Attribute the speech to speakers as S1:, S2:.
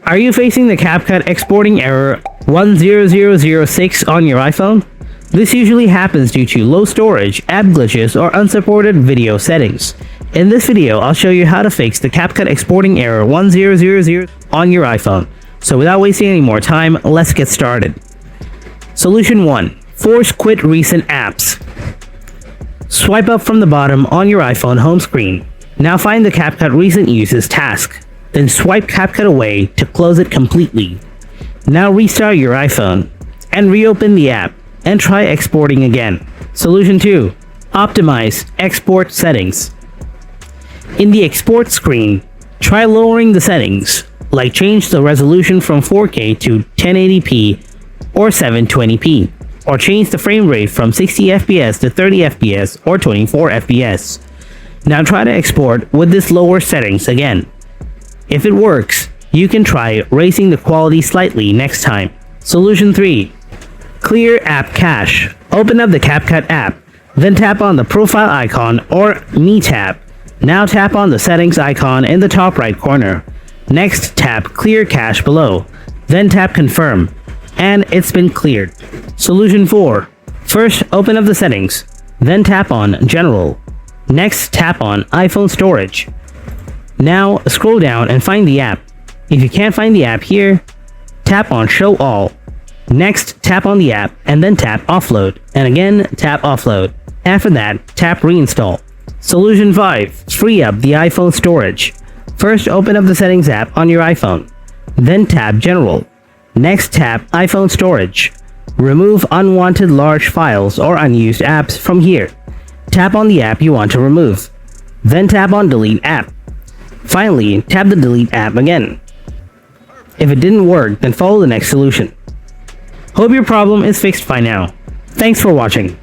S1: Are you facing the CapCut exporting error 10006 on your iPhone? This usually happens due to low storage, app glitches, or unsupported video settings. In this video, I'll show you how to fix the CapCut exporting error 1000 on your iPhone. So without wasting any more time, let's get started. Solution 1. Force quit recent apps. Swipe up from the bottom on your iPhone home screen. Now find the CapCut recent uses task. Then swipe CapCut away to close it completely. Now restart your iPhone and reopen the app and try exporting again. Solution 2. Optimize export settings. In the export screen, try lowering the settings, like change the resolution from 4K to 1080p or 720p, or change the frame rate from 60 FPS to 30 FPS or 24 FPS. Now try to export with this lower settings again. If it works, you can try raising the quality slightly next time. Solution 3. Clear app cache. Open up the CapCut app, then tap on the profile icon or Me tab. Now tap on the settings icon in the top right corner. Next, tap Clear Cache below, then tap Confirm, and it's been cleared. Solution 4. First, open up the settings, then tap on General. Next, tap on iPhone Storage. Now, scroll down and find the app. If you can't find the app here, tap on Show All. Next, tap on the app and then tap Offload, and again tap Offload. After that, tap Reinstall. Solution 5. Free up the iPhone storage. First, open up the Settings app on your iPhone. Then tap General. Next, tap iPhone Storage. Remove unwanted large files or unused apps from here. Tap on the app you want to remove. Then tap on Delete App. Finally, tap the Delete app again. If it didn't work, then follow the next solution. Hope your problem is fixed by now. Thanks for watching.